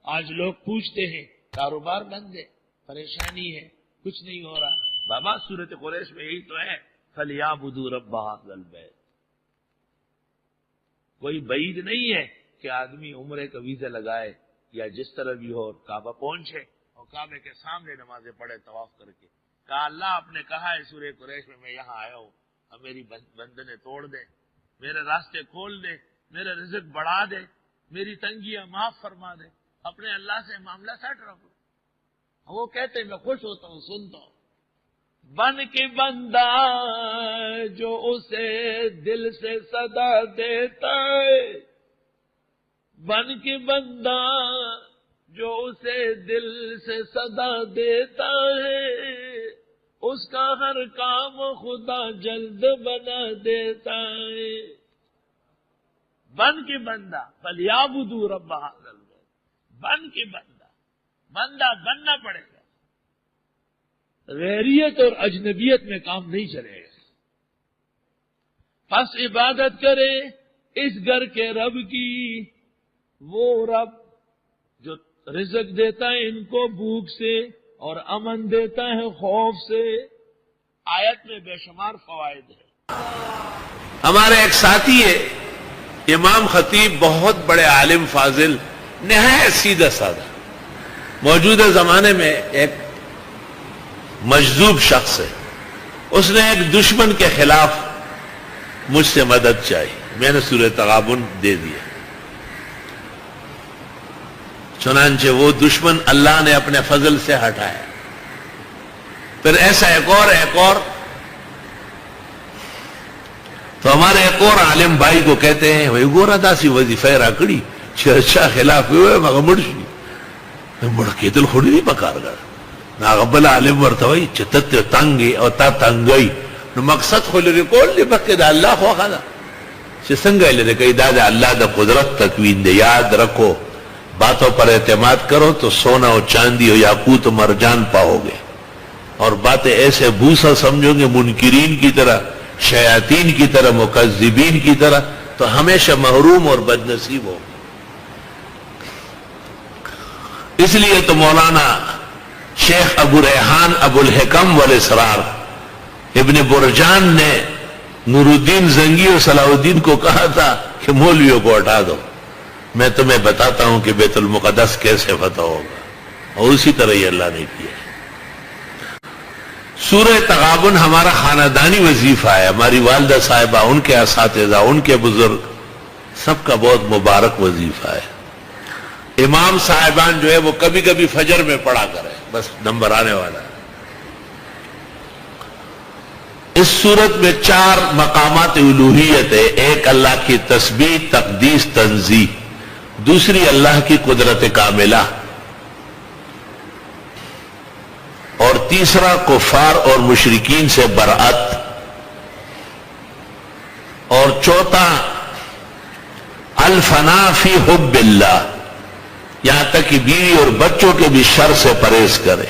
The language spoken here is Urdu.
آج لوگ پوچھتے ہیں کاروبار بند ہے، پریشانی ہے، کچھ نہیں ہو رہا. بابا سورۃ قریش میں یہی تو ہے، فَلْيَعْبُدُوا رَبَّ هَٰذَا الْبَيْتِ. کوئی بعید نہیں ہے کہ آدمی عمرے کا ویزا لگائے یا جس طرح بھی ہو کعبہ پہنچے اور کعبے کے سامنے نمازیں پڑھے طواف کر کے. کہا اللہ آپ نے کہا ہے سورہ قریش میں یہاں آیا ہوں، اب میری بندنیں توڑ دے، میرے راستے کھول دے، میرا رزق بڑھا دے، میری تنگیاں معاف فرما دے، اپنے اللہ سے معاملہ سیٹ رکھو. وہ کہتے ہیں میں خوش ہوتا ہوں، سنتا ہوں. بن کے بندہ جو اسے دل سے صدا دیتا ہے، بن کے بندہ جو اسے دل سے صدا دیتا ہے، اس کا ہر کام خدا جلد بنا دیتا ہے. بن کے بندہ فَلْيَعْبُدُوا رَبَّ هَٰذَا الْبَيْتِ. بن کے بندہ بننا پڑے گا. غیریت اور اجنبیت میں کام نہیں چلے گا. پس عبادت کرے اس گھر کے رب کی، وہ رب جو رزق دیتا ہے ان کو بھوک سے اور امن دیتا ہے خوف سے. آیت میں بے شمار فوائد ہیں. ہمارے ایک ساتھی ہے امام خطیب، بہت بڑے عالم فاضل، نہایت سیدھا سادہ. موجودہ زمانے میں ایک مجذوب شخص ہے، اس نے ایک دشمن کے خلاف مجھ سے مدد چاہی. میں نے سورہ تغابن دے دیا. چنانچہ وہ دشمن اللہ نے اپنے فضل سے ہٹایا. پھر ایسا ایک اور تو ہمارے ایک اور عالم بھائی کو کہتے ہیں بھائی گورا داسی وظیفہ راکڑی چرچا خلاف ہوئے مگا مرشی مڑ کے دل خوڑی نہیں بکار گا نا غبل عالم ورتوئی چتت تنگی اور تا تنگئی نو مقصد خو لري کول دی بکې دا الله خو خدا چې څنګه لري کوي دا د الله د قدرت تکوین دی. یاد رکھو باتوں پر اعتماد کرو تو سونا اور چاندی اور یاقوت و مرجان پاؤ گے، اور باتیں ایسے بھوسا سمجھو گے منکرین کی طرح، شیاطین کی طرح، مکذبین کی طرح، تو ہمیشہ محروم اور بد نصیب ہو. اس لیے تو مولانا شیخ ابو ریحان ابو الحکم والاسرار ابن برجان نے نور الدین زنگی اور صلاح الدین کو کہا تھا کہ مولویوں کو ہٹا دو، میں تمہیں بتاتا ہوں کہ بیت المقدس کیسے فتح ہوگا. اور اسی طرح یہ اللہ نے کیا. سورہ تغابن ہمارا خاندانی وظیفہ ہے. ہماری والدہ صاحبہ، ان کے اساتذہ، ان کے بزرگ، سب کا بہت مبارک وظیفہ ہے. امام صاحبان جو ہے وہ کبھی کبھی فجر میں پڑھا کرے، بس نمبر آنے والا ہے. اس صورت میں 4 مقامات الوہیت ہے. ایک اللہ کی تسبیح، تقدیس، تنزیہ. دوسری اللہ کی قدرت کاملہ. اور تیسرا کفار اور مشرکین سے برأت. اور چوتھا الفنا فی حب اللہ، یہاں تک کہ بیوی اور بچوں کے بھی شر سے پرہیز کرے.